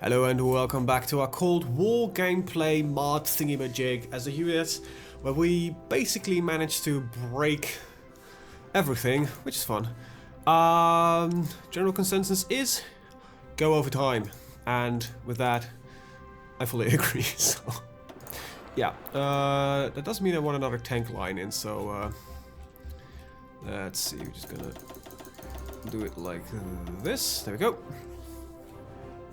Hello and welcome back to our Cold War gameplay mod thingy-majig as a US, where we basically managed to break everything, which is fun. General consensus is go over time, and with that, I fully agree. So, yeah, that does mean I want another tank line in. So let's see. We're just gonna do it like this. There we go.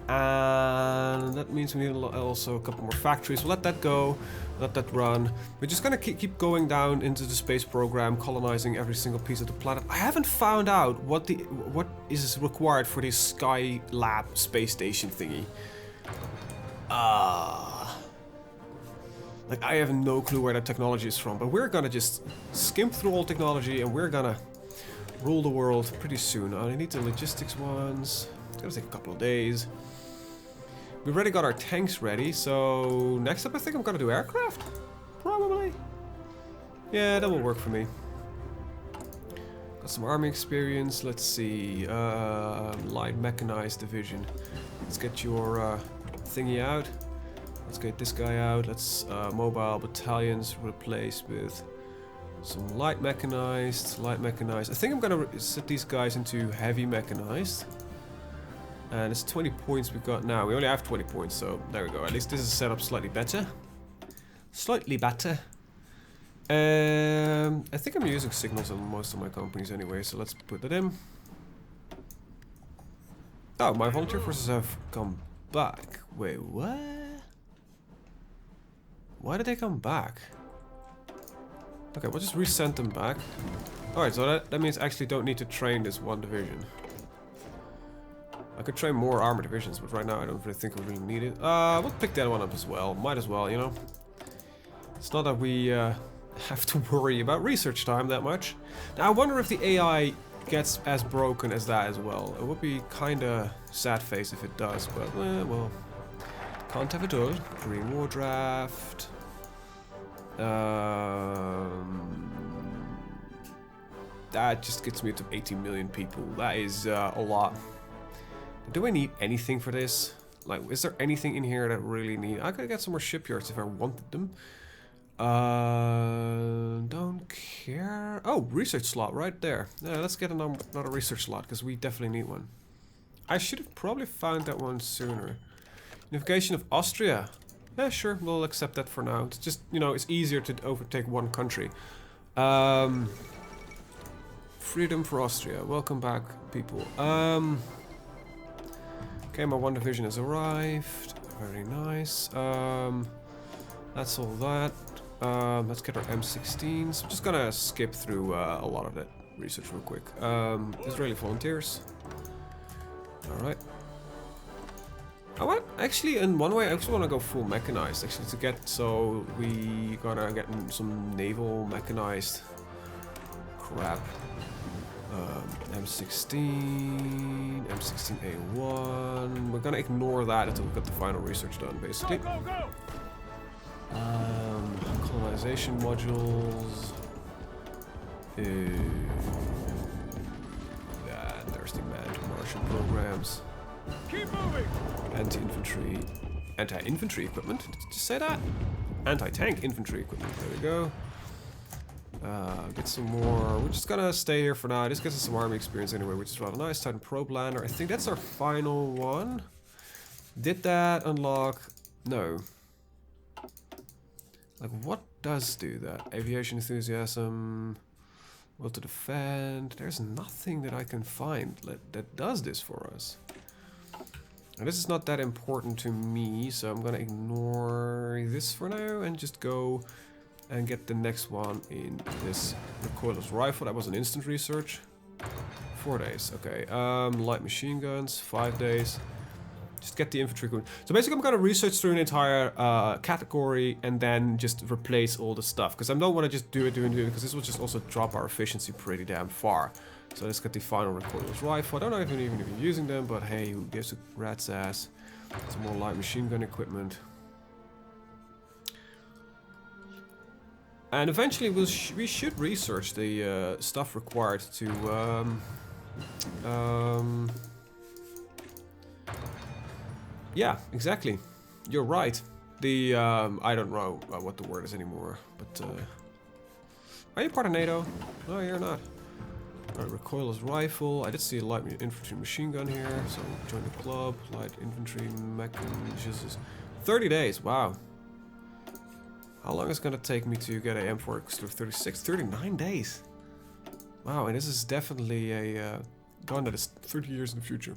And that means we need also a couple more factories. We'll let that go, let that run. We're just gonna keep going down into the space program, colonizing every single piece of the planet. I haven't found out what is required for this Skylab space station thingy. Like, I have no clue where that technology is from, but we're gonna just skim through all technology and we're gonna rule the world pretty soon. I need the logistics ones. It's gonna take a couple of days. We've already got our tanks ready, so next up I think I'm gonna do aircraft. Probably. Yeah, that will work for me. Got some army experience. Let's see. Light mechanized division. Let's get your thingy out. Let's get this guy out. Let's mobile battalions replace with some light mechanized. Light mechanized. I think I'm gonna set these guys into heavy mechanized. And it's 20 points we've got now. We only have 20 points, so there we go. At least this is set up slightly better. Slightly better. I think I'm using signals on most of my companies anyway, so let's put that in. Oh, my volunteer forces have come back. Wait, what? Why did they come back? Okay, we'll just resend them back. Alright, so that means I actually don't need to train this one division. I could train more armor divisions, but right now I don't really think we really need it. We'll pick that one up as well. Might as well, you know. It's not that we have to worry about research time that much. Now I wonder if the AI gets as broken as that as well. It would be kinda sad face if it does, but well, can't have it all. Pre-war draft. That just gets me to 80 million people. That is a lot. Do I need anything for this? Like, is there anything in here that I really need? I could get some more shipyards if I wanted them. Don't care. Oh, research slot right there. Yeah, let's get another research slot because we definitely need one. I should have probably found that one sooner. Unification of Austria. Yeah, sure. We'll accept that for now. It's just, you know, it's easier to overtake one country. Freedom for Austria. Welcome back, people. Okay, my one division has arrived. Very nice. That's all that. Let's get our M16s. I'm just gonna skip through a lot of that research real quick. Israeli volunteers. Alright. Actually, in one way, I actually want to go full mechanized. Actually, to get so we gotta get some naval mechanized crap. M16, M16A1. We're gonna ignore that until we've got the final research done, basically. Go, go, go. Colonization modules. There's the manned Martian programs. Keep moving. Anti-infantry equipment. Did you say that? Anti-tank infantry equipment. There we go. Get some more. We're just gonna stay here for now. This gets us some army experience anyway, which is rather nice. Titan Probe Lander. I think that's our final one. Did that unlock? No. Like, what does do that? Aviation enthusiasm. Will to defend. There's nothing that I can find that does this for us. And this is not that important to me, so I'm gonna ignore this for now and just go and get the next one in this recoilless rifle. That was an instant research. 4 days, okay. Light machine guns, 5 days. Just get the infantry equipment. So basically I'm gonna research through an entire category and then just replace all the stuff. Because I don't want to just do it, because this will just also drop our efficiency pretty damn far. So let's get the final recoilless rifle. I don't know if I'm even using them, but hey, who gives a rat's ass. Some more light machine gun equipment. And eventually we should research the stuff required to Yeah, exactly. You're right. The, I don't know what the word is anymore, but, are you part of NATO? No, you're not. Alright, recoilless rifle. I did see a light infantry machine gun here, so join the club. Light infantry mechanizers. 30 days, wow. How long is it gonna take me to get a M4 through 36? 39 days. Wow, and this is definitely a gun that is 30 years in the future.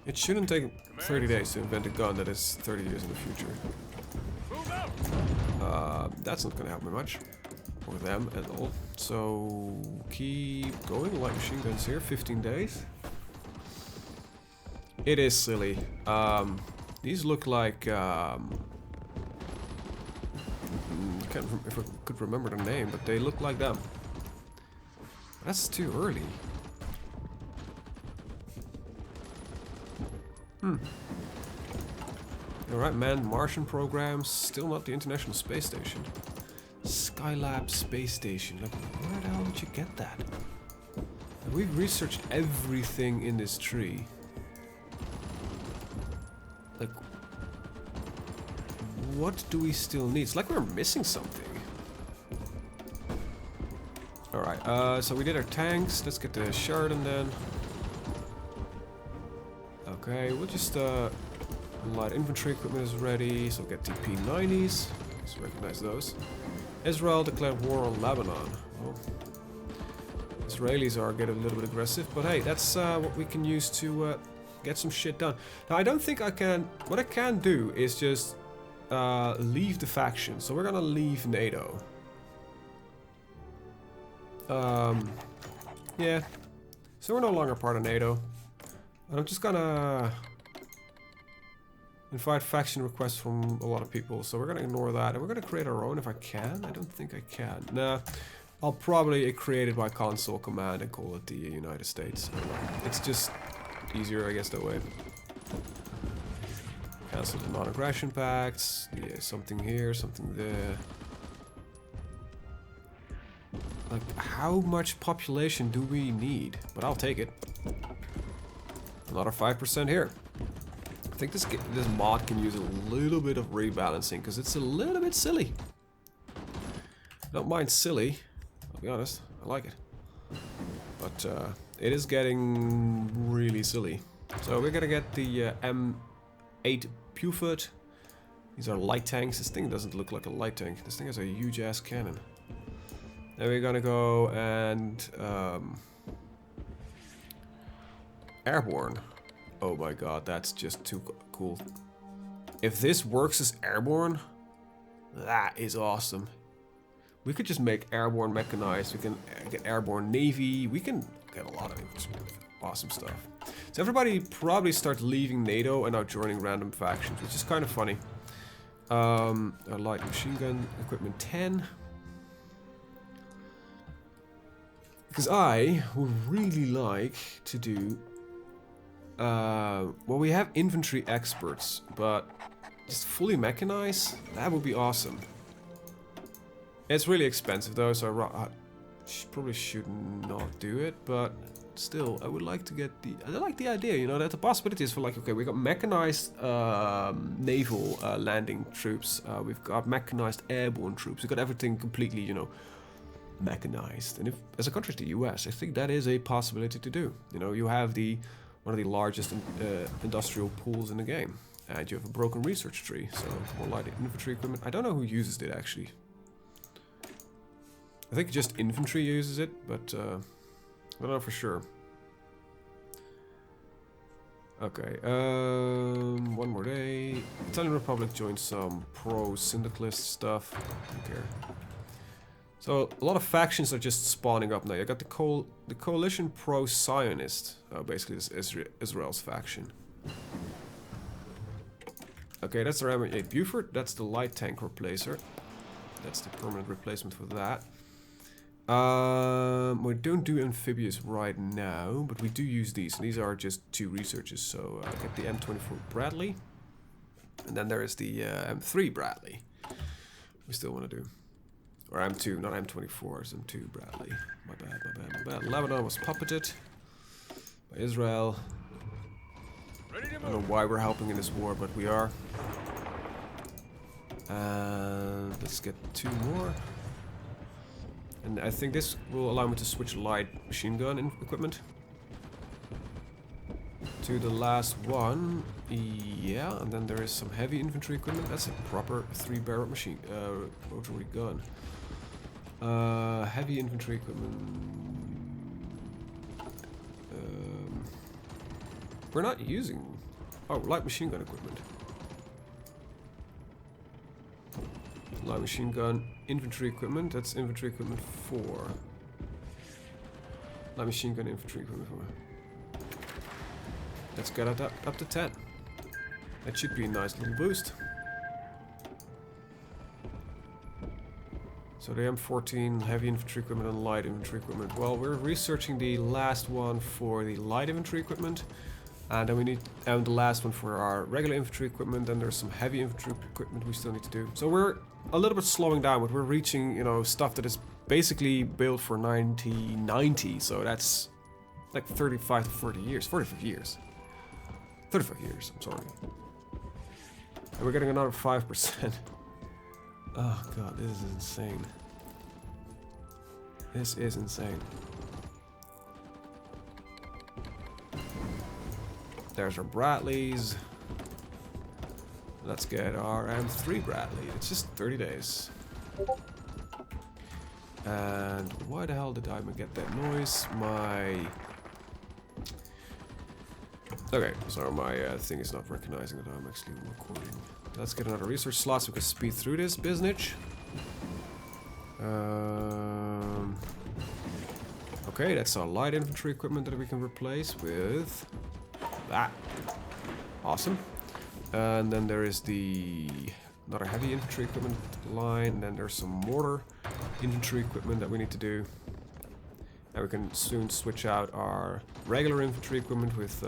It shouldn't take 30 days to invent a gun that is 30 years in the future. Move out. That's not gonna help me much. Or them at all. So keep going. Light machine guns here, 15 days. It is silly. These look like can't remember if I could remember the name, but they look like them. That's too early. Alright, manned Martian programs. Still not the International Space Station. Skylab Space Station. Like, where the hell did you get that? And we've researched everything in this tree. Like, what do we still need? It's like we're missing something. Alright, so we did our tanks. Let's get the Sheridan then. Okay, we'll just, light infantry equipment is ready, so we'll get TP-90s. Let's recognize those. Israel declared war on Lebanon. Well, Israelis are getting a little bit aggressive, but hey, that's what we can use to get some shit done. Now, I don't think I can... What I can do is just leave the faction. So we're gonna leave NATO. Yeah. So we're no longer part of NATO. And I'm just gonna invite faction requests from a lot of people. So we're gonna ignore that. And we're gonna create our own if I can. I don't think I can. Nah. I'll probably create it by console command and call it the United States. It's just easier, I guess, that way. Cancel the non-aggression pacts. Yeah, something here, something there. Like, how much population do we need? But I'll take it. Another 5% here. I think this mod can use a little bit of rebalancing because it's a little bit silly. Don't mind silly, I'll be honest. I like it. But it is getting really silly. So we're gonna get the M8 Buford. These are light tanks. This thing doesn't look like a light tank. This thing has a huge ass cannon. Then we're gonna go and airborne. Oh my god, that's just too cool. If this works as airborne, that is awesome. We could just make airborne mechanized. We can get airborne navy. We can get a lot of awesome stuff. So everybody probably start leaving NATO and now joining random factions, which is kind of funny. Our light machine gun equipment 10. Because I would really like to do... well, we have infantry experts, but just fully mechanize, that would be awesome. It's really expensive though, so I probably should not do it, but still, I would like to get the... I like the idea, you know, that the possibility is for like, okay, we got mechanized naval landing troops, we've got mechanized airborne troops, we've got everything completely, you know, mechanized. And if, as a country, the US, I think that is a possibility to do. You know, you have one of the largest industrial pools in the game, and you have a broken research tree, so more light infantry equipment. I don't know who uses it actually. I think just infantry uses it, but I don't know for sure. Okay, one more day. Italian Republic joined some pro-syndicalist stuff. I don't care. So a lot of factions are just spawning up now. You got the coalition pro-Zionist. Basically, this is Israel's faction. Okay, that's the M8 Buford. That's the light tank replacer. That's the permanent replacement for that. We don't do amphibious right now, but we do use these. And these are just 2 researches. So get the M24 Bradley, and then there is the M3 Bradley. We still want to do. Or M2, not M24, it's M2 Bradley. My bad, my bad, my bad. Lebanon was puppeted by Israel. I don't know why we're helping in this war, but we are. And let's get 2 more. And I think this will allow me to switch light machine gun equipment to the last one. Yeah, and then there is some heavy infantry equipment. That's a proper 3-barrel machine rotary gun. Heavy infantry equipment. We're not using... Oh, light machine gun equipment. Light machine gun, infantry equipment. That's infantry equipment 4. Light machine gun, infantry equipment 4. Let's get it up to 10. That should be a nice little boost. So the M14, heavy infantry equipment and light infantry equipment. Well, we're researching the last one for the light infantry equipment. And then we need the last one for our regular infantry equipment. Then there's some heavy infantry equipment we still need to do. So we're a little bit slowing down, but we're reaching, you know, stuff that is basically built for 1990. So that's like 35 to 40 years. 45 years. 35 years, I'm sorry. And we're getting another 5%. Oh god, this is insane. This is insane. There's our Bradleys. Let's get our M3 Bradley. It's just 30 days. And why the hell did I get that noise? Okay, so my thing is not recognizing that I'm actually recording. Let's get another research slot so we can speed through this business. Okay, that's our light infantry equipment that we can replace with that. Awesome. And then there is another heavy infantry equipment line. And then there's some mortar infantry equipment that we need to do. And we can soon switch out our regular infantry equipment with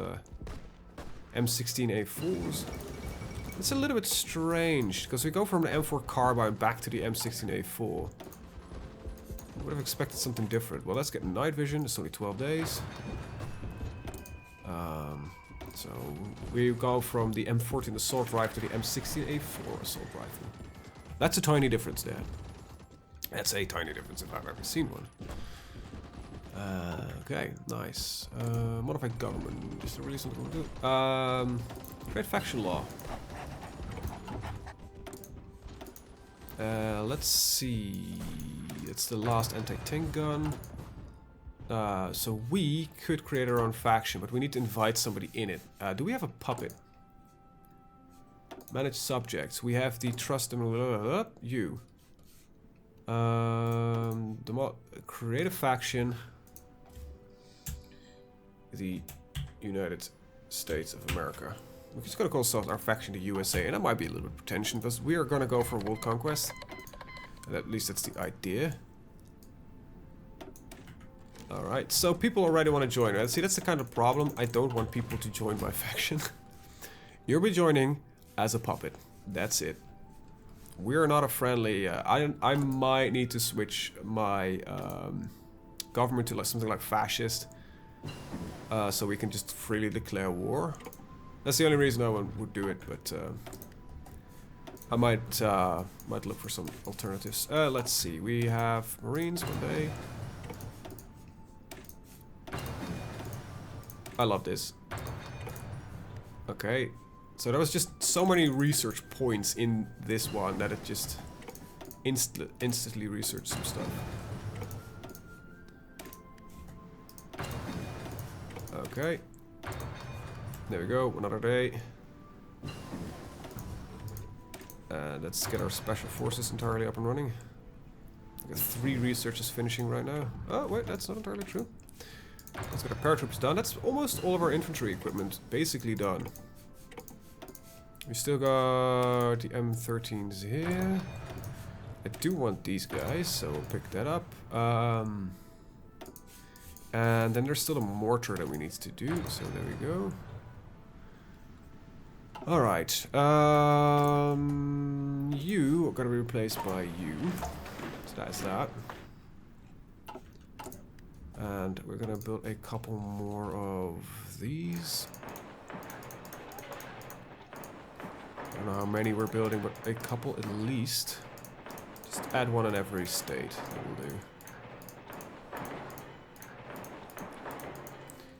M16A4s. It's a little bit strange, because we go from the M4 carbine back to the M16A4. I would have expected something different. Well, let's get night vision. It's only 12 days. So we go from the M14 assault rifle to the M16A4 assault rifle. That's a tiny difference there. That's a tiny difference if I've ever seen one. Okay, nice. Modified government. Is there really something to do? Create faction law. Let's see. It's the last anti-tank gun. So we could create our own faction, but we need to invite somebody in it. Do we have a puppet? Manage subjects. We have the trust and you. Create a faction. The United States of America. We're just gonna call ourselves our faction the USA, and that might be a little bit pretension, because we are gonna go for world conquest. And at least that's the idea. Alright, so people already want to join, right? See, that's the kind of problem. I don't want people to join my faction. You'll be joining as a puppet. That's it. We're not a friendly... I might need to switch my government to like something like fascist. So we can just freely declare war. That's the only reason I would do it, but... I might look for some alternatives. Let's see. We have Marines one day. I love this. Okay. So there was just so many research points in this one that it just instantly researched some stuff. Okay. There we go. Another day. And let's get our special forces entirely up and running. I got 3 researchers finishing right now. Oh, wait, that's not entirely true. Let's get our paratroops done. That's almost all of our infantry equipment basically done. We still got the M13s here. I do want these guys, so we'll pick that up. And then there's still a mortar that we need to do, so there we go. Alright, you are gonna be replaced by you. So that's that. And we're gonna build a couple more of these. know how many we're building, but a couple at least. Just add one in every state. That will do.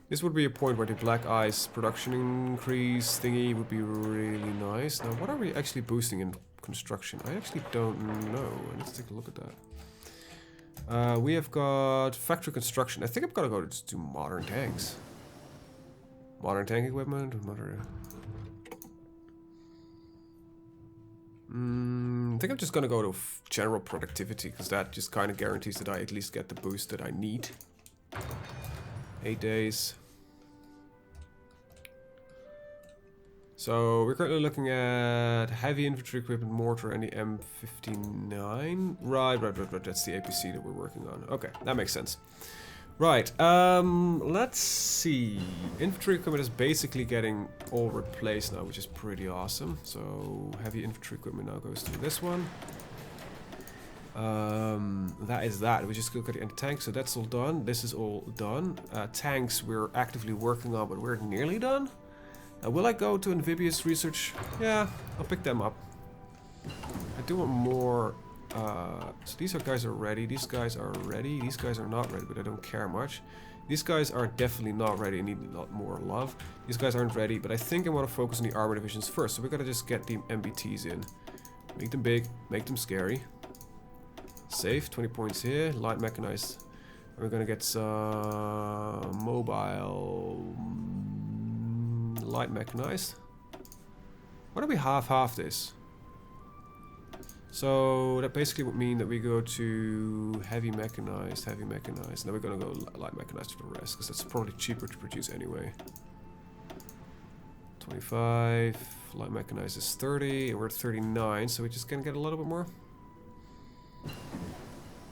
This would be a point where the black ice production increase thingy would be really nice. Now, what are we actually boosting in construction? I actually don't know. Let's take a look at that. We have got factory construction. I think I'm gonna go to modern tanks. Modern tank equipment. I think I'm just gonna go to general productivity because that just kind of guarantees that I at least get the boost that I need. 8 days. So we're currently looking at heavy infantry equipment, mortar, and the M59. Right. That's the APC that we're working on. Okay, that makes sense. Right. Let's see. Infantry equipment is basically getting all replaced now, which is pretty awesome. So heavy infantry equipment now goes to this one. That is that. We just look at the anti-tank, so that's all done. This is all done. Tanks we're actively working on, but we're nearly done. Will I go to amphibious research? Yeah, I'll pick them up. I do want more. So these guys are ready. These guys are ready. These guys are not ready, but I don't care much. These guys are definitely not ready and need a lot more love. These guys aren't ready, but I think I want to focus on the armor divisions first. So we gotta just get the MBTs in. Make them big, make them scary. Save, 20 points here. Light mechanized. And we're gonna get some mobile light mechanized. Why don't we half this? So that basically would mean that we go to heavy mechanized. Then we're gonna go light mechanized for the rest, because that's probably cheaper to produce anyway. 25, light mechanized is 30, and we're at 39, so we're just gonna get a little bit more.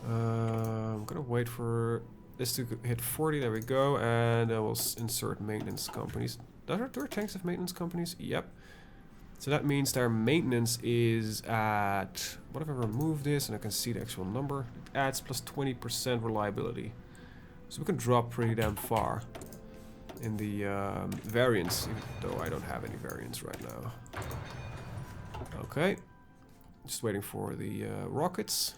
I'm gonna wait for this to hit 40, there we go, and then we'll insert maintenance companies. Do our tanks have maintenance companies? Yep. So that means their maintenance is at... What if I remove this and I can see the actual number? It adds plus 20% reliability. So we can drop pretty damn far in the variance, even though I don't have any variance right now. Okay. Just waiting for the rockets.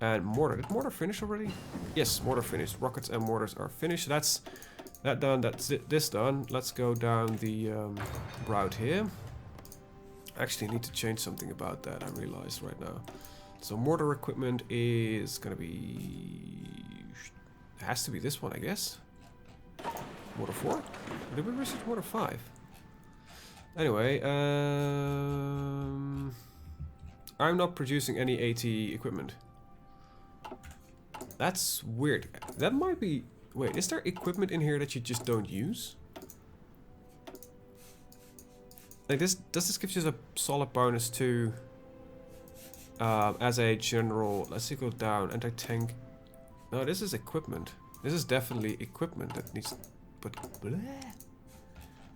And mortar. Did mortar finish already? Yes, mortar finished. Rockets and mortars are finished. That's that done. That's this done. Let's go down the route here. Actually, I need to change something about that. I realized right now. So mortar equipment is gonna be... It has to be this one, I guess. Mortar 4? Or did we research mortar 5? Anyway, I'm not producing any AT equipment. That's weird. That might be... Wait, is there equipment in here that you just don't use? Like this, does this give you a solid bonus to... as a general... Let's see, go down. Anti-tank... No, this is equipment. This is definitely equipment that needs... But... Bleh.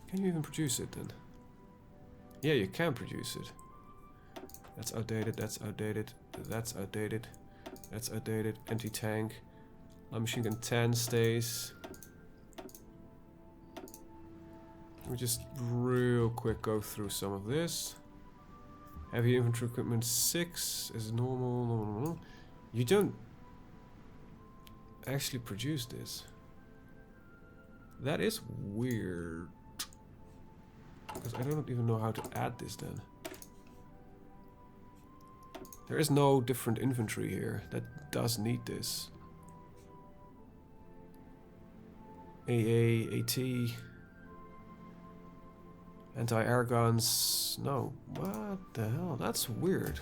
Can you even produce it then? Yeah, you can produce it. That's outdated, that's outdated, that's outdated. That's outdated. Anti-tank. Light machine gun 10 stays. Let me just real quick go through some of this. Heavy infantry equipment 6 is normal. You don't actually produce this. That is weird. Because I don't even know how to add this then. There is no different infantry here that does need this. AA, AT, anti-air guns. No, what the hell? That's weird.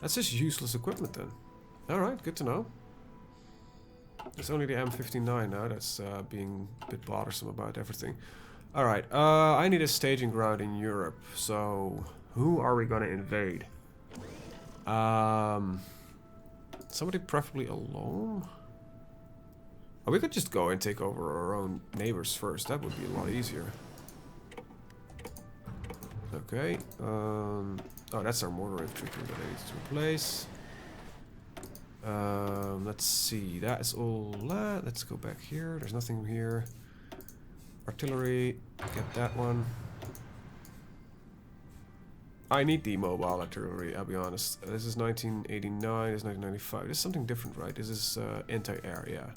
That's just useless equipment then. Alright, good to know. It's only the M59 now that's being a bit bothersome about everything. Alright, I need a staging ground in Europe, so who are we gonna invade? Somebody preferably alone? Oh, we could just go and take over our own neighbors first. That would be a lot easier. Okay. Oh, that's our mortar infantry that I need to replace. Let's see. That is all that. Let's go back here. There's nothing here. Artillery. Get that one. I need the mobile artillery, I'll be honest. This is 1989, this is 1995. This is something different, right? This is anti-air, yeah.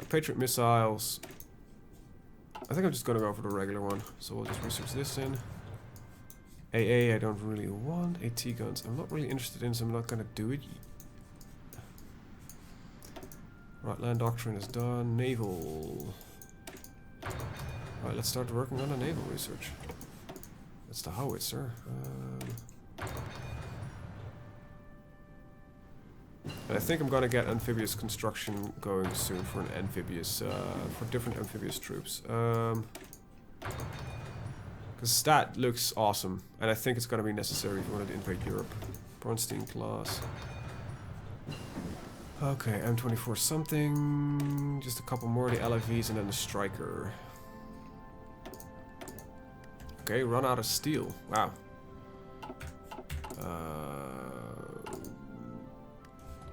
Patriot missiles. I think I'm just gonna go for the regular one. So we'll just research this in. AA I don't really want. AT guns I'm not really interested in, so I'm not gonna do it. Right, land doctrine is done. Naval. Right, let's start working on the naval research. That's the howitzer. And I think I'm gonna get amphibious construction going soon for an amphibious, for different amphibious troops. Because that looks awesome, and I think it's gonna be necessary if you wanted to invade Europe. Bronstein class. Okay, M24 something. Just a couple more of the LIVs and then the striker. Okay, run out of steel. Wow.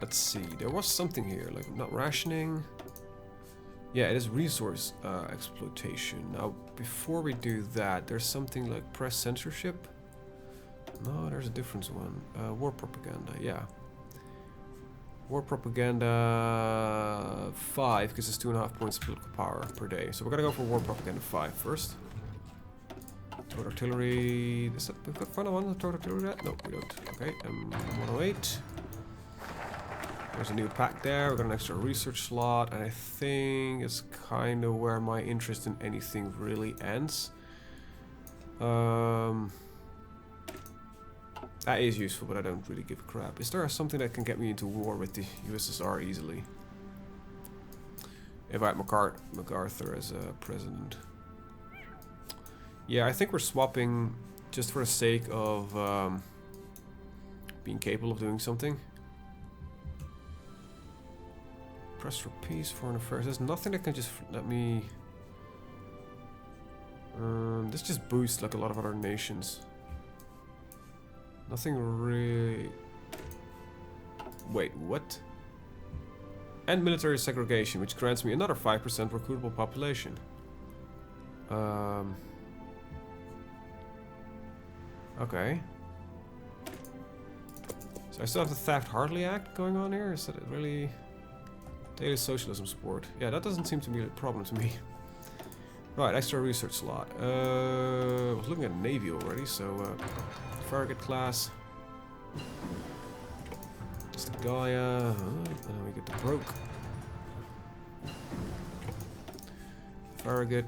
Let's see. There was something here, like not rationing. Yeah, it is resource exploitation. Now, before we do that, there's something like press censorship. No, there's a different one. War propaganda. Yeah. War propaganda 5, because it's 2.5 points political power per day. So we're gonna go for war propaganda 5 first. Towed artillery. Is that we've got final one? Towed artillery? No, we don't. Okay, 108. There's a new pack there. We've got an extra research slot, and I think it's kind of where my interest in anything really ends. That is useful, but I don't really give a crap. Is there something that can get me into war with the USSR easily? Invite MacArthur as president. Yeah, I think we're swapping just for the sake of being capable of doing something. Press for peace, foreign affairs. There's nothing that can just let me... this just boosts like a lot of other nations. Nothing really... Wait, what? And military segregation, which grants me another 5% recruitable population. Okay. So I still have the Taft-Hartley Act going on here? Is that really... Daily socialism support. Yeah, that doesn't seem to be a problem to me. Right, extra research slot. I was looking at Navy already, so... Farragut class. Just Gaia. And then we get the Broke. Farragut.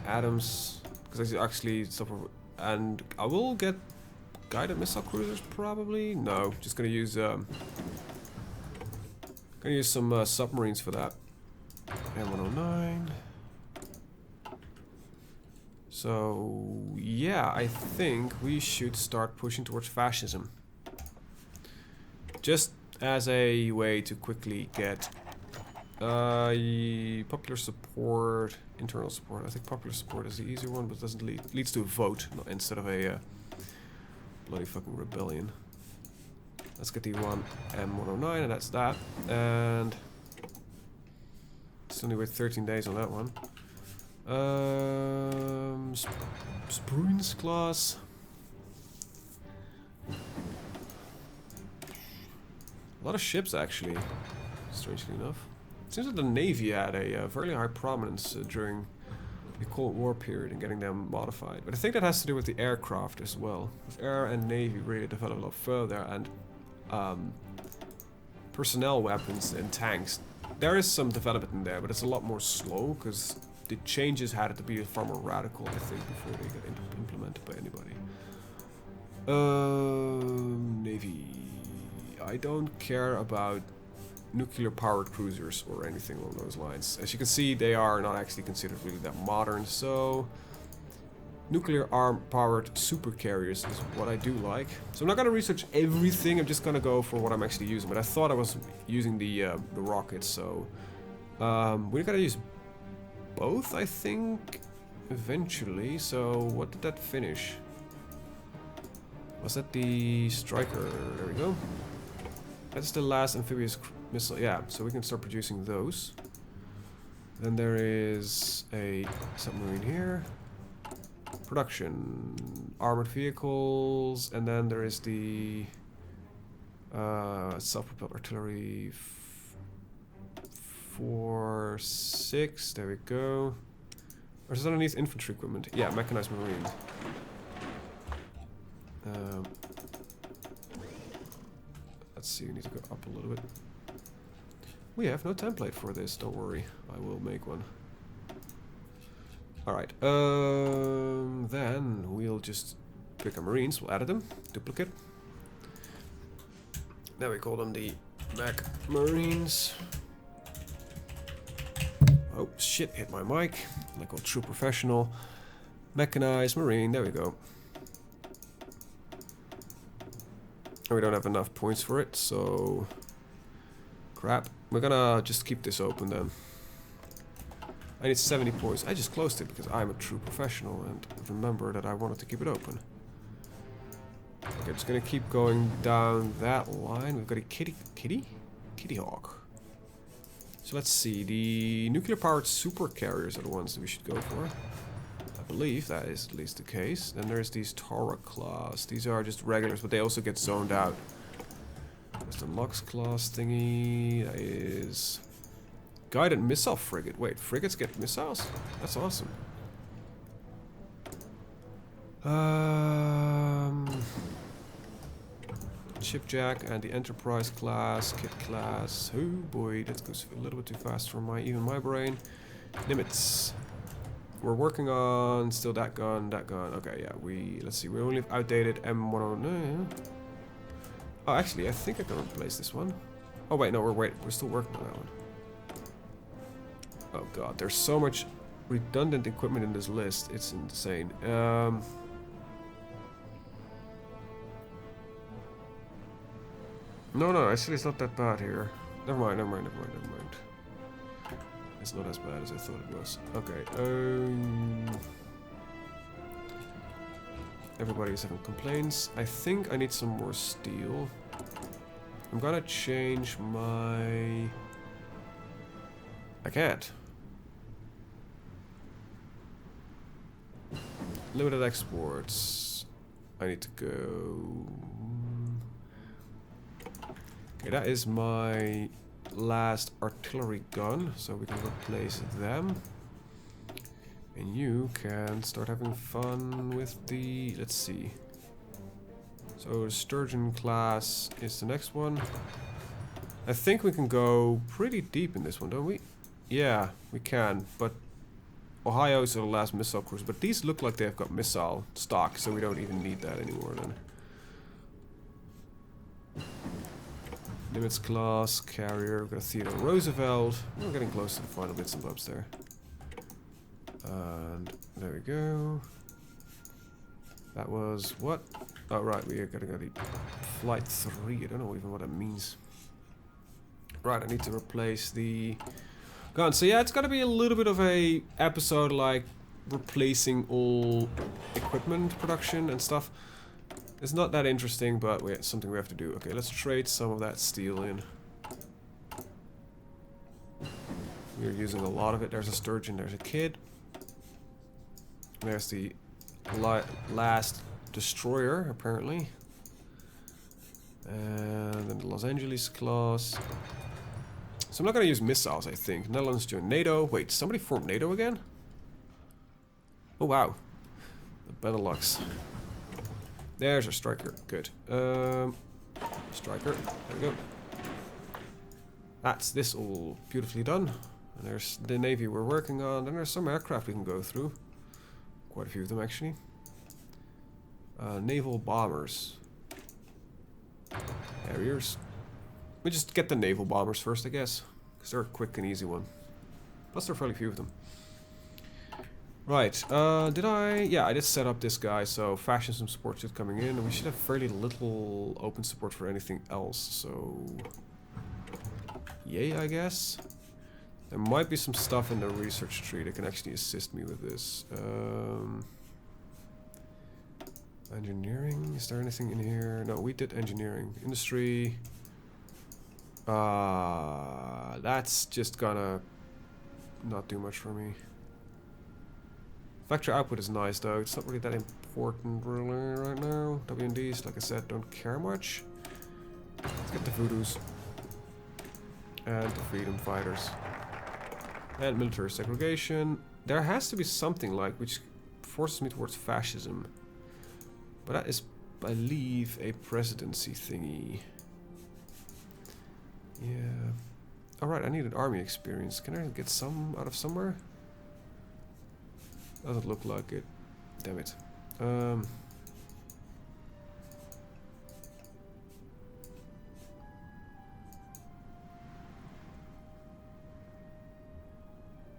Adams. Because I actually... And I will get guided missile cruisers, probably. No, just gonna use some submarines for that. M109. So yeah, I think we should start pushing towards fascism. Just as a way to quickly get popular support, internal support. I think popular support is the easier one, but doesn't leads to a vote instead of a bloody fucking rebellion. Let's get the one M109, and that's that. And still need to wait 13 days on that one. Spruins class. A lot of ships, actually. Strangely enough. It seems that the Navy had a fairly high prominence during the Cold War period in getting them modified. But I think that has to do with the aircraft as well. With Air and Navy really developed a lot further, and personnel weapons and tanks. There is some development in there, but it's a lot more slow because the changes had to be far more radical, I think, before they get implemented by anybody. Navy. I don't care about nuclear-powered cruisers or anything along those lines. As you can see, they are not actually considered really that modern, so... Nuclear-powered super carriers is what I do like. So I'm not gonna research everything, I'm just gonna go for what I'm actually using. But I thought I was using the rockets, so... we're gonna use both, I think, eventually. So what did that finish? Was that the striker? There we go. That's the last amphibious missile. Yeah, so we can start producing those. Then there is a submarine here. Production, armored vehicles, and then there is the self-propelled artillery 4-6. There we go. Or is it underneath infantry equipment? Yeah, mechanized marine. Let's see, we need to go up a little bit. We have no template for this, don't worry. I will make one. Alright, then we'll just pick our marines, we'll add them, duplicate. Now we call them the Mech Marines. Oh shit, hit my mic. Like a true professional. Mechanized Marine, there we go. And we don't have enough points for it, so... Crap. We're gonna just keep this open then. I need 70 points. I just closed it because I'm a true professional and remember that I wanted to keep it open. Okay, just gonna keep going down that line. We've got a Kitty Hawk. So let's see. The nuclear-powered super carriers are the ones that we should go for. I believe that is at least the case. Then there's these Tara class. These are just regulars, but they also get zoned out. There's the Lux class thingy. That is guided missile frigate. Wait, frigates get missiles? That's awesome. Shipjack and the Enterprise class, Kit class. Oh boy, that goes a little bit too fast for even my brain. Nimitz. We're working on still that gun. Okay, yeah, let's see, we only have outdated M109. Oh, actually, I think I can replace this one. Oh wait, no, we're still working on that one. Oh god, there's so much redundant equipment in this list, it's insane. No, actually it's not that bad here. Never mind. It's not as bad as I thought it was. Okay, everybody is having complaints. I think I need some more steel. I'm gonna change my... I can't. Limited exports. I need to go... Okay, that is my last artillery gun, so we can replace them. And you can start having fun with the... let's see. So Sturgeon class is the next one. I think we can go pretty deep in this one, don't we? Yeah, we can, but Ohio is the last missile cruise, but these look like they've got missile stock, so we don't even need that anymore then. Nimitz class, carrier, we've got a Theodore Roosevelt. We're getting close to the final bits and bobs there. And there we go. That was what? Oh right, we are gonna go to flight 3. I don't know even what that means. Right, I need to replace the gun. So yeah, it's gonna be a little bit of a episode like replacing all equipment production and stuff. It's not that interesting, but it's something we have to do. Okay, let's trade some of that steel in. We're using a lot of it. There's a Sturgeon, there's a Kid. There's the last destroyer, apparently. And then the Los Angeles class. So I'm not going to use missiles, I think. Netherlands joined NATO. Wait, somebody formed NATO again? Oh, wow. The Benelux. There's our striker. Good. Striker. There we go. That's this all beautifully done. And there's the navy we're working on. And there's some aircraft we can go through. Quite a few of them, actually. Naval bombers. Harriers. We just get the naval bombers first, I guess. Because they're a quick and easy one. Plus there are fairly few of them. Right, did I... yeah, I did set up this guy, so fascism support should coming in, and we should have fairly little open support for anything else, so... yay, I guess? There might be some stuff in the research tree that can actually assist me with this. Engineering, is there anything in here? No, we did engineering. Industry... that's just gonna not do much for me. Factory output is nice though, it's not really that important really right now. WNDs, like I said, don't care much. Let's get the Voodoos. And the Freedom Fighters. And military segregation. There has to be something like which forces me towards fascism. But that is, I believe, a presidency thingy. Yeah. Alright, I need an army experience. Can I get some out of somewhere? Doesn't look like it. Damn it.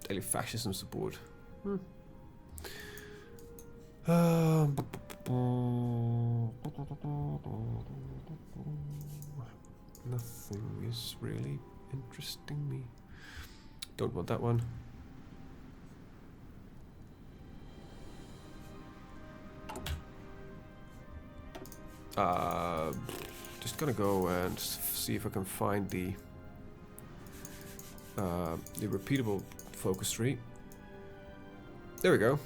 Daily fascism support. Nothing is really interesting me. Don't want that one. Just gonna go and see if I can find the repeatable focus tree. There we go.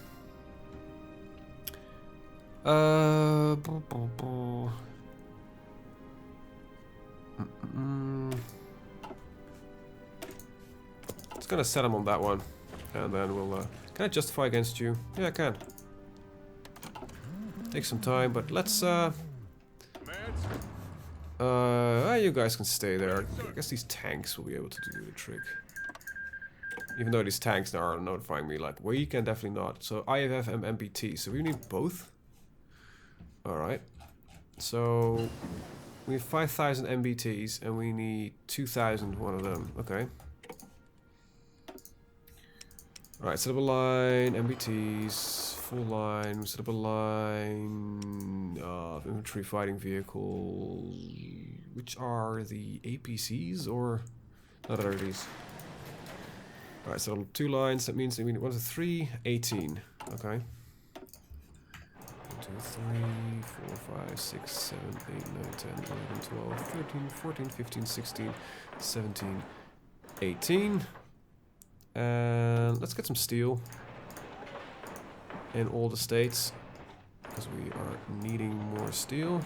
Just gonna set him on that one, and then we'll. Can I justify against you? Yeah, I can. Take some time, but let's. You guys can stay there. I guess these tanks will be able to do the trick. Even though these tanks now are notifying me, like, we can definitely not. So IFF and MPT, so we need both. Alright. So we have 5,000 MBTs and we need 2,000 one of them. Okay. Alright, set up a line, MBTs, full line, set up a line of infantry fighting vehicles, which are the APCs or not are these? Alright, so 2 lines, that means we need 1 to 3, 18. Okay. 1, 2, 3, 4, 5, 6, 7, 8, 9, 10, 11, 12, 13, 14, 15, 16, 17, 18. And let's get some steel in all the states because we are needing more steel.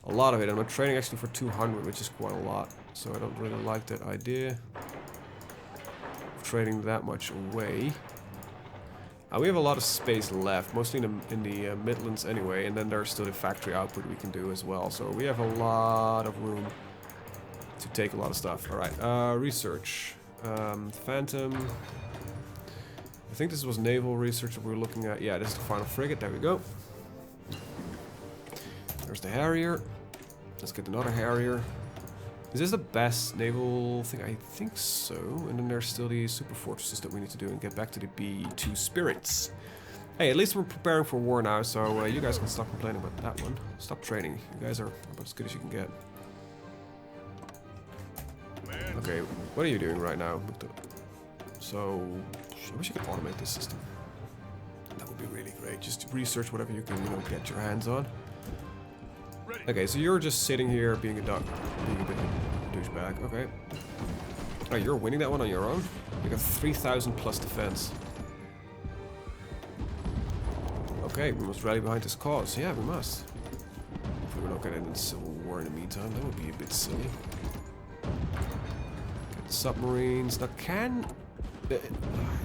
A lot of it, and I'm trading actually for 200, which is quite a lot. So I don't really like that idea of trading that much away. We have a lot of space left, mostly in the Midlands anyway, and then there's still the factory output we can do as well. So we have a lot of room to take a lot of stuff. All right, research. Phantom. I think this was naval research that we were looking at. Yeah, this is the final frigate. There we go. There's the Harrier. Let's get another Harrier. Is this the best naval thing? I think so. And then there's still the super fortresses that we need to do and get back to the B2 Spirits. Hey, at least we're preparing for war now, so you guys can stop complaining about that one. Stop training. You guys are about as good as you can get. Okay, what are you doing right now? So, I wish you could automate this system. That would be really great. Just research whatever you can, get your hands on. Okay, so you're just sitting here being a duck, being a bit of a douchebag. Okay. Oh, you're winning that one on your own? You got 3,000 plus defense. Okay, we must rally behind this cause. Yeah, we must. If we were not getting into civil war in the meantime, that would be a bit silly. Submarines. Now I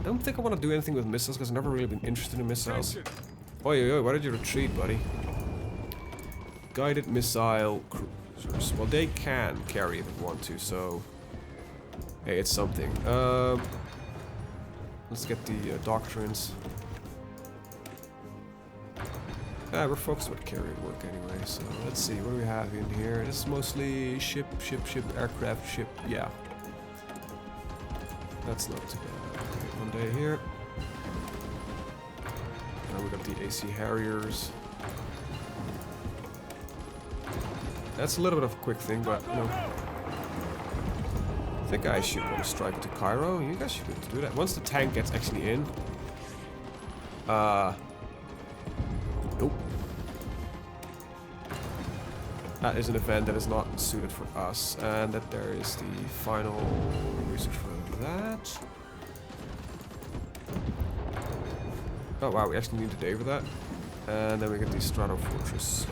don't think I want to do anything with missiles because I've never really been interested in missiles. Oi, why did you retreat, buddy? Guided missile cruisers. Well, they can carry if they want to, so hey, it's something. Let's get the doctrines. We're focused on carrier work anyway, so let's see, what do we have in here? This is mostly ship, aircraft, ship, yeah. That's not too bad. Okay, one day here. Now we got the AC Harriers. That's a little bit of a quick thing, but I think I should want to strike to Cairo. You guys should be able to do that. Once the tank gets actually in. Nope. That is an event that is not suited for us, and that there is the final research for that. Oh wow, we actually need a day for that. And then we get the Strato Fortress.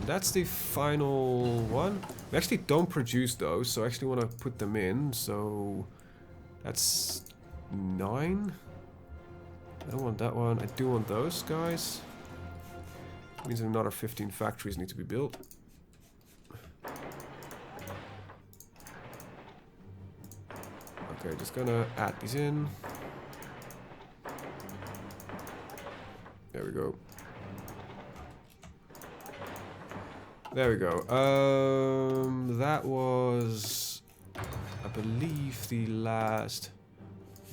That's the final one. We actually don't produce those, so I actually want to put them in. So that's 9. I don't want that one. I do want those guys. Means another 15 factories need to be built. Okay, just gonna add these in. There we go. There we go. That was, I believe, the last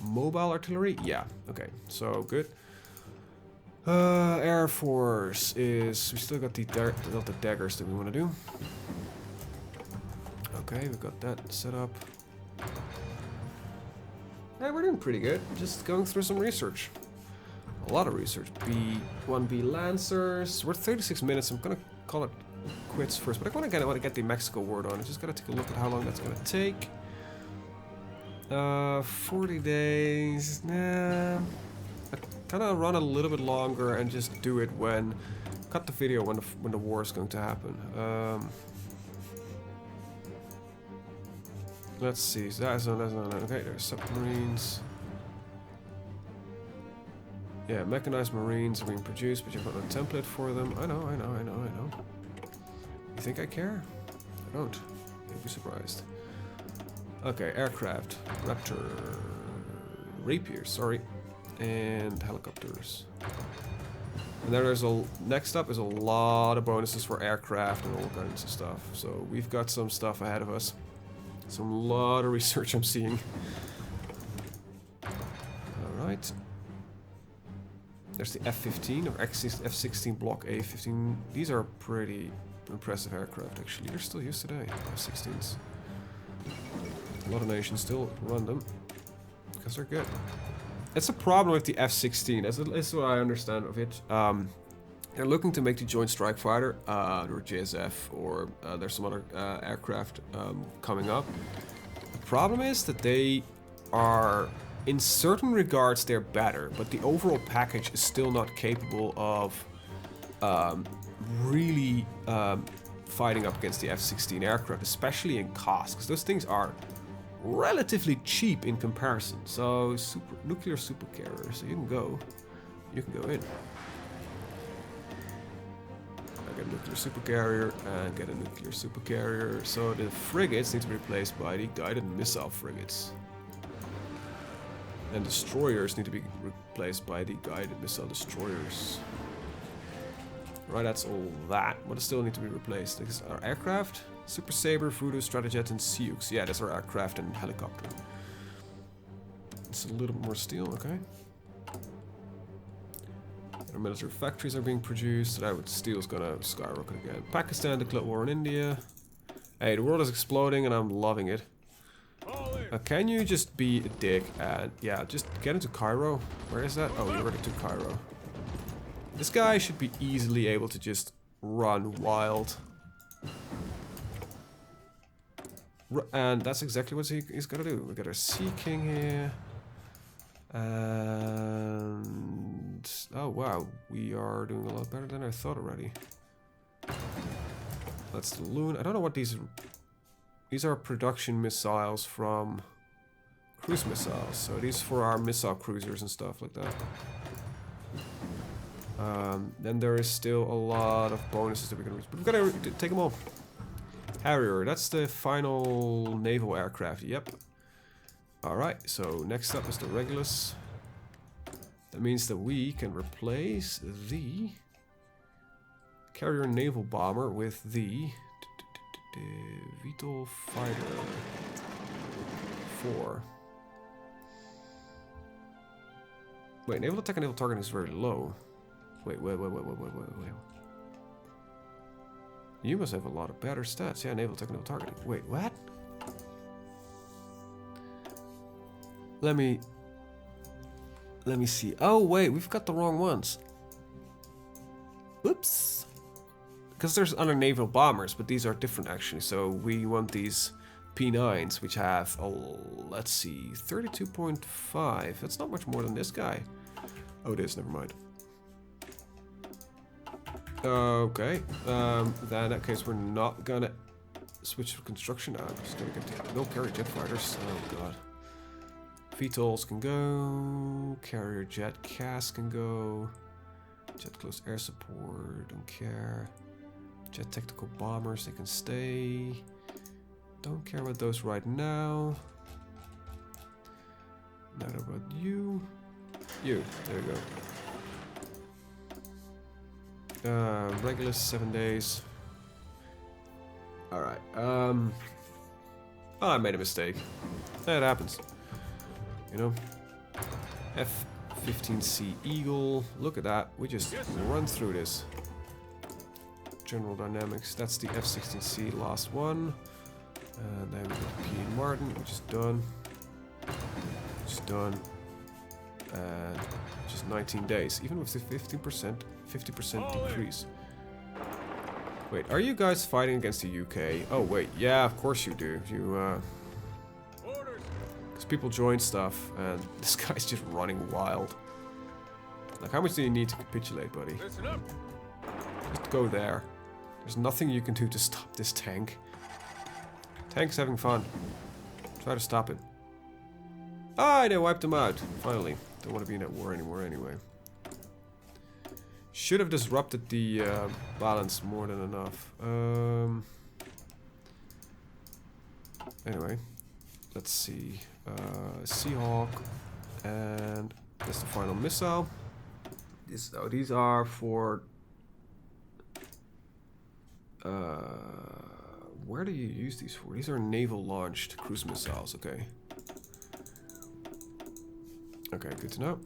mobile artillery. Yeah. Okay. So good. Air Force is. We still got the daggers that we want to do. Okay, we've got that set up. Yeah, we're doing pretty good. Just going through some research. A lot of research. B-1B Lancers. We're 36 minutes. I'm gonna call it quits first, but I want to get the Mexico word on. I just gotta take a look at how long that's gonna take. 40 days. Nah. I kind of run a little bit longer and just do it when cut the video when the war is going to happen. Let's see. So that's not okay. There's submarines. Yeah, mechanized marines are being produced, but you've got no template for them. I know. You think I care? I don't. You'll be surprised. Okay, aircraft. Raptor. Rapier, sorry. And helicopters. And then there's next up is a lot of bonuses for aircraft and all kinds of stuff. So we've got some stuff ahead of us. Some lot of research I'm seeing. Alright. There's the F-15 or F-16 Block A-15. These are pretty impressive aircraft, actually. They're still used today, F-16s. A lot of nations still run them because they're good. That's a problem with the F-16. That's what I understand of it. They're looking to make the Joint Strike Fighter, or JSF, or there's some other aircraft coming up. The problem is that they are, in certain regards, they're better, but the overall package is still not capable of really fighting up against the F-16 aircraft, especially in cost, because those things are relatively cheap in comparison. So nuclear supercarrier, so you can go in. I get a nuclear supercarrier and get a nuclear supercarrier. So the frigates need to be replaced by the guided missile frigates. And destroyers need to be replaced by the guided missile destroyers. Right, that's all that. What does still need to be replaced? This is our aircraft. Super Sabre, Voodoo, Stratojet, and Sioux. Yeah, that's our aircraft and helicopter. It's a little bit more steel, okay. Our military factories are being produced, so that steel is gonna skyrocket again. Pakistan declared war on India. Hey, the world is exploding and I'm loving it. Can you just be a dick and, yeah, just get into Cairo? Where is that? Oh, you're already to Cairo. This guy should be easily able to just run wild. And that's exactly what he's gonna do. We got our Sea King here. And... oh wow, we are doing a lot better than I thought already. That's the Loon. I don't know what these... these are production missiles from cruise missiles. So these for our missile cruisers and stuff like that. Then there is still a lot of bonuses that we can use. But we've got to take them all. Harrier, that's the final naval aircraft. Yep. Alright, so next up is the Regulus. That means that we can replace the carrier naval bomber with the VTOL Fighter 4. Wait, naval attack and naval targeting is very low. Wait. You must have a lot of better stats. Yeah, naval attack, naval targeting. Wait, what? Let me see. Oh, wait, we've got the wrong ones. Whoops. Because there's other naval bombers, but these are different actually. So we want these P9s, which have, oh, let's see, 32.5. That's not much more than this guy. Oh, it is, never mind. Okay, then in that case, we're not gonna switch to construction. I'm just gonna get the no carrier jet fighters. Oh god. VTOLs can go, carrier jet CAS can go, jet close air support, don't care. Jet tactical bombers, they can stay. Don't care about those right now. Not about you. You, there you go. Regular 7 days. Alright, oh, I made a mistake. That happens. You know? F-15C Eagle. Look at that. We just run through this. General Dynamics. That's the F-16C last one. And then we got P. Martin, which is done. Just done. And just 19 days. Even with the 50% decrease. Wait, are you guys fighting against the UK? Oh wait, yeah, of course you do. You because people join stuff and this guy's just running wild. Like, how much do you need to capitulate, buddy? Just go there. There's nothing you can do to stop this tank. Tank's having fun. Try to stop it. Ah, they wiped him out. Finally. Don't want to be in that war anymore anyway. Should have disrupted the balance more than enough. Anyway, let's see. Seahawk, and that's the final missile. These are for. Where do you use these for? These are naval launched cruise missiles. Okay. Okay, good to know.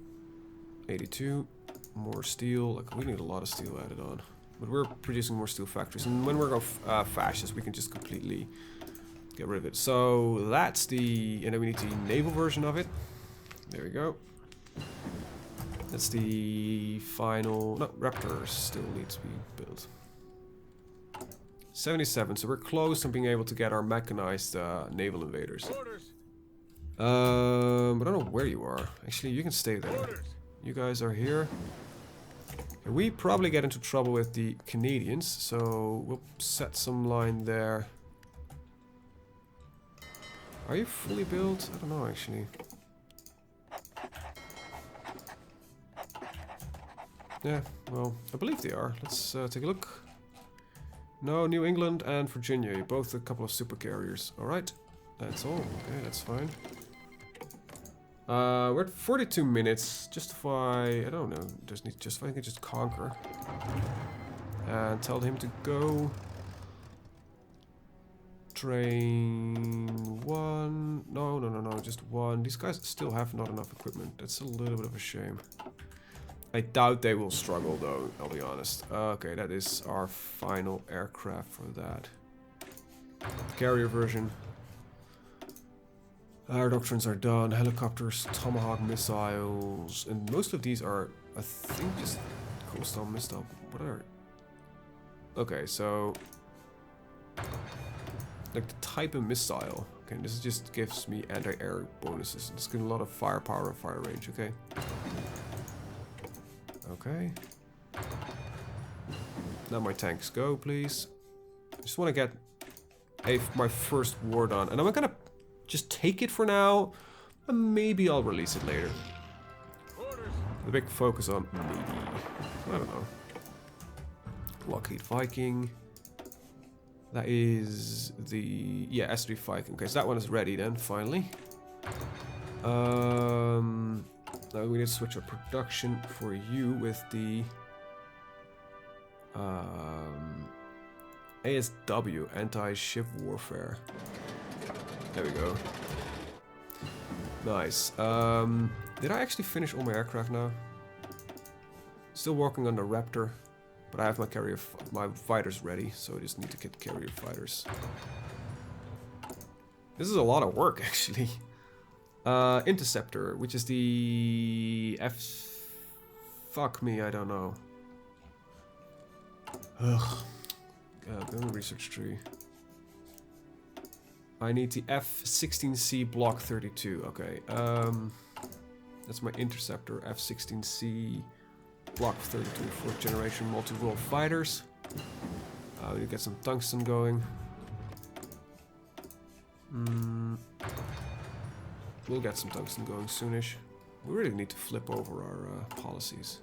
82. More steel. Like, we need a lot of steel added on, but we're producing more steel factories, and when we're going fascist, we can just completely get rid of it. So that's the, and then we need the naval version of it. There we go. That's the final. No, Raptor still needs to be built. 77. So we're close to being able to get our mechanized naval invaders. But I don't know where you are. Actually, you can stay there. You guys are here. We probably get into trouble with the Canadians, so we'll set some line there. Are you fully built? I don't know, actually. Yeah, well, I believe they are. Let's take a look. No, New England and Virginia. You're both a couple of super carriers. Alright, that's all. Okay, that's fine. We're at 42 minutes. Justify, I don't know, just need to justify, I can just conquer. And tell him to go. Train one. No, just one. These guys still have not enough equipment. That's a little bit of a shame. I doubt they will struggle though, I'll be honest. Okay, that is our final aircraft for that. Carrier version. Our doctrines are done, helicopters, Tomahawk missiles, and most of these are, I think, just coastal missile. What are... Okay, so... like the type of missile. Okay, this just gives me anti-air bonuses. It's got a lot of firepower and fire range, okay? Okay. Now my tanks go, please. I just want to get my first war done, and I'm gonna just take it for now, and maybe I'll release it later. The big focus on maybe, I don't know. Lockheed Viking. That is the, yeah, S3 Viking. Okay, so that one is ready then, finally. Now we need to switch our production for you with the ASW, anti-ship warfare. There we go. Nice. Did I actually finish all my aircraft now? Still working on the Raptor, but I have my fighters ready, so I just need to get carrier fighters. This is a lot of work, actually. Interceptor, which is the fuck me, I don't know. Ugh. Go to research tree. I need the F-16C Block 32. Okay, that's my interceptor, F-16C Block 32, 4th generation multi-role fighters. We need to get some tungsten going. We'll get some tungsten going soonish. We really need to flip over our policies.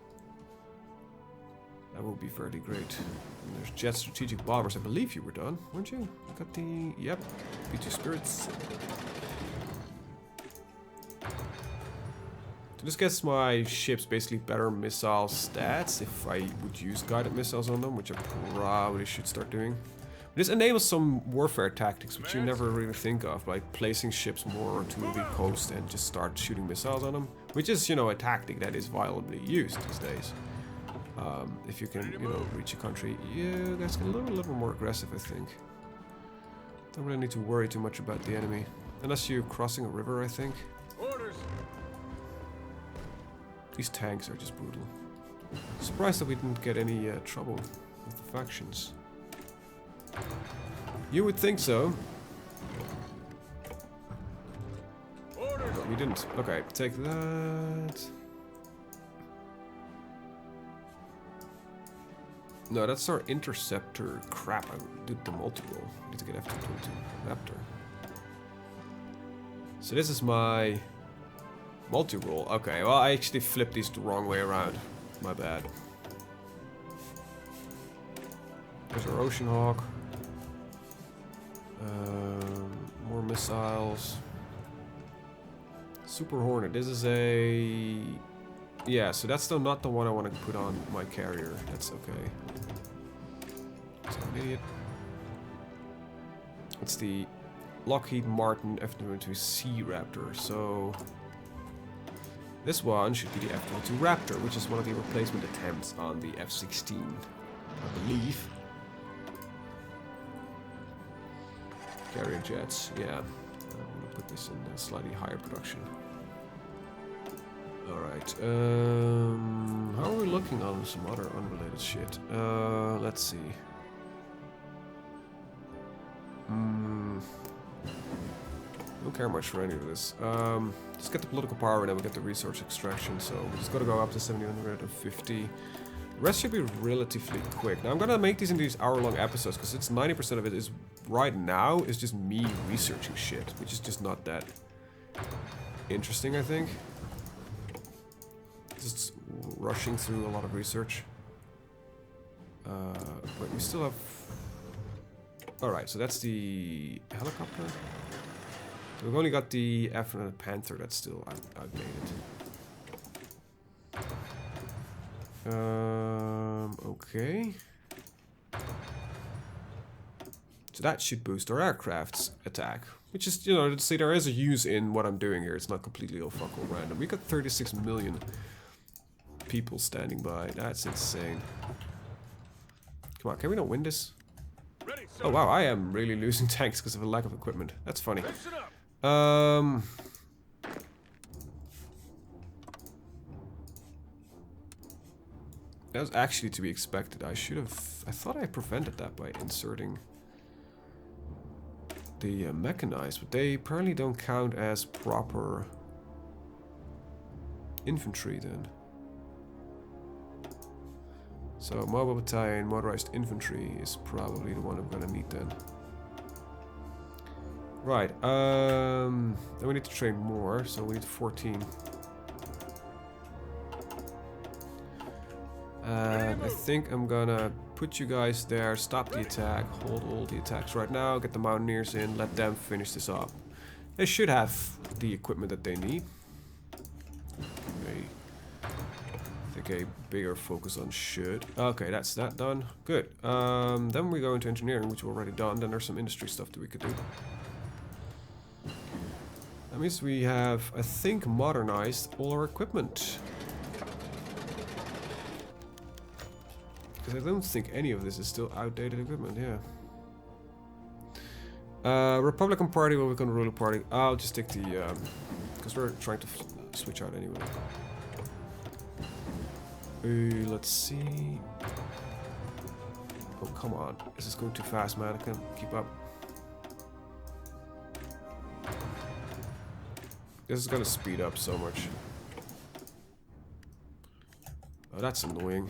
That would be fairly great. And there's jet strategic bombers. I believe you were done, weren't you? You got the... Yep. B2 Spirits. So this gets my ships basically better missile stats if I would use guided missiles on them, which I probably should start doing. This enables some warfare tactics which you never really think of, like placing ships more to the coast and just start shooting missiles on them, which is, you know, a tactic that is violently used these days. If you can, you know, reach a country, you guys get a little more aggressive, I think. Don't really need to worry too much about the enemy, unless you're crossing a river, I think. Orders. These tanks are just brutal. Surprised that we didn't get any trouble with the factions. You would think so. Orders. But we didn't. Okay, take that. No, that's our interceptor. Crap, I did the multi-roll. I need to get F-22 Raptor. So this is my multi-roll. Okay, well I actually flipped these the wrong way around. My bad. There's our Ocean Hawk. More missiles. Super Hornet. This is a... Yeah, so that's still not the one I want to put on my carrier. That's okay. So I'm an idiot. It's the Lockheed Martin F-22C Raptor. So this one should be the F-22 Raptor, which is one of the replacement attempts on the F-16, I believe. Carrier jets, yeah. I'm gonna put this in a slightly higher production. Alright, how are we looking on some other unrelated shit? Let's see. Don't care much for any of this. Just get the political power and then we get the resource extraction, so we just gotta go up to 750. The rest should be relatively quick. Now I'm gonna make these into these hour-long episodes because it's 90% of it is right now is just me researching shit, which is just not that interesting, I think. Just rushing through a lot of research. But we still have... Alright, so that's the helicopter. We've only got the F-100 Panther that's still outdated. Okay. So that should boost our aircraft's attack. Which is, you know, to say there is a use in what I'm doing here. It's not completely all fuck all random. We got 36 million people standing by. That's insane. Come on, can we not win this? Ready, sir. Oh wow, I am really losing tanks because of a lack of equipment. That's funny. Listen up. That was actually to be expected. I thought I prevented that by inserting the mechanized, but they apparently don't count as proper infantry then. So mobile battalion, motorized infantry is probably the one I'm gonna need then. Right, then we need to train more, so we need 14. And I think I'm gonna put you guys there, stop the attack, hold all the attacks right now, get the mountaineers in, let them finish this up. They should have the equipment that they need. I think a bigger focus on should. Okay, that's that done. Good. Then we go into engineering, which we've already done. Then there's some industry stuff that we could do. That means we have, I think, modernized all our equipment. Because I don't think any of this is still outdated equipment, yeah. Republican Party will become ruling party. I'll just take the, because we're trying to switch out anyway. Let's see. Oh, come on. This is going too fast, man. I can't keep up. This is gonna speed up so much. Oh, that's annoying.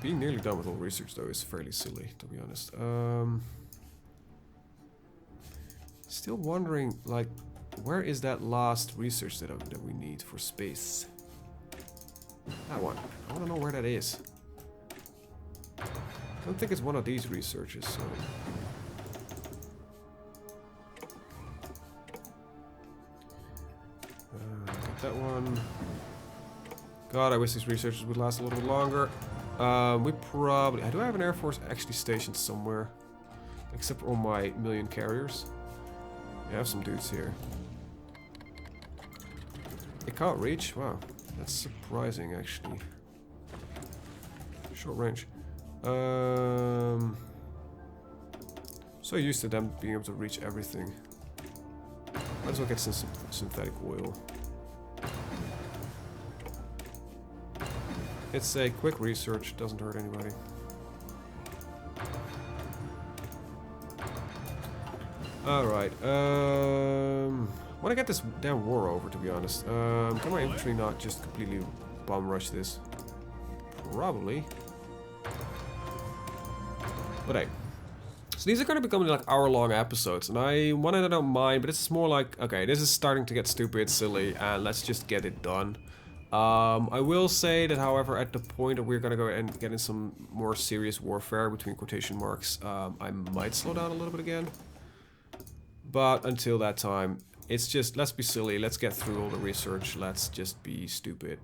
Being nearly done with all research though is fairly silly, to be honest. Still wondering, like, where is that last research that we need for space? That one. I want to know where that is. I don't think it's one of these researches, so... Get that one. God, I wish these researchers would last a little bit longer. We probably... Do I have an Air Force actually stationed somewhere? Except for all my million carriers. Yeah, I have some dudes here. It can't reach? Wow. That's surprising, actually. Short range. So used to them being able to reach everything. Might as well get some synthetic oil. It's a quick research, doesn't hurt anybody. Alright, want to get this damn war over, to be honest. Can my infantry not just completely bomb rush this? Probably. But hey. So these are going to become like hour-long episodes, and I don't mind, but this is more like, okay, this is starting to get stupid, silly, and let's just get it done. I will say that, however, at the point that we're going to go and get in some more serious warfare, between quotation marks, I might slow down a little bit again. But until that time, it's just, let's be silly, let's get through all the research, let's just be stupid.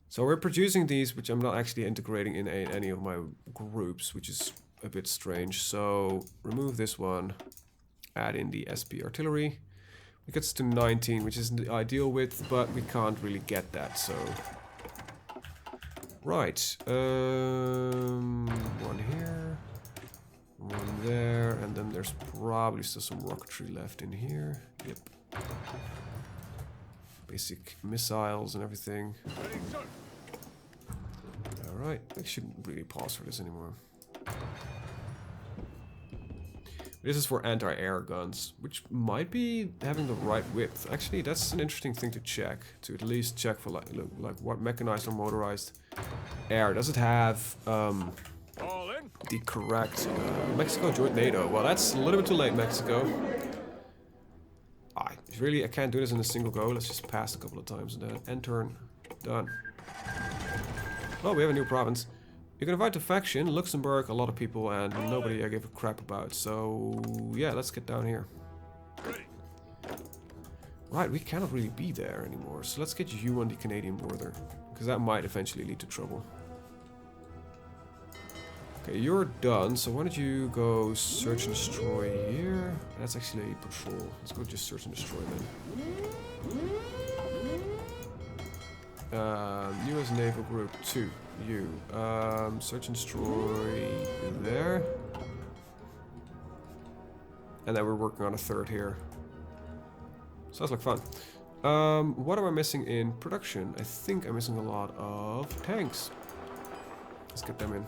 So we're producing these, which I'm not actually integrating in any of my groups, which is a bit strange. So remove this one, add in the SP artillery. It gets to 19, which isn't the ideal width, but we can't really get that, so... Right, one here. One there, and then there's probably still some rocketry left in here. Yep. Basic missiles and everything. Alright, I shouldn't really pause for this anymore. This is for anti-air guns, which might be having the right width. Actually, that's an interesting thing to check. To at least check for like what mechanized or motorized air. Does it have the correct Mexico joined NATO? Well, that's a little bit too late, Mexico. Really, I can't do this in a single go. Let's just pass a couple of times and then end turn. Done. Well, we have a new province. You can invite the faction, Luxembourg, a lot of people, and nobody I give a crap about. So, yeah, let's get down here. Right, we cannot really be there anymore. So let's get you on the Canadian border, because that might eventually lead to trouble. Okay, you're done, so why don't you go search and destroy here? That's actually a patrol. Let's go just search and destroy then. US Naval Group 2, you. Search and destroy there. And then we're working on a third here. Sounds like fun. What am I missing in production? I think I'm missing a lot of tanks. Let's get them in.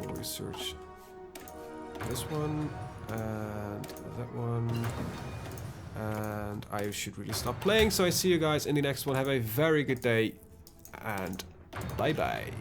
We'll research this one and that one, and I should really stop playing. So I see you guys in the next one. Have a very good day and bye bye.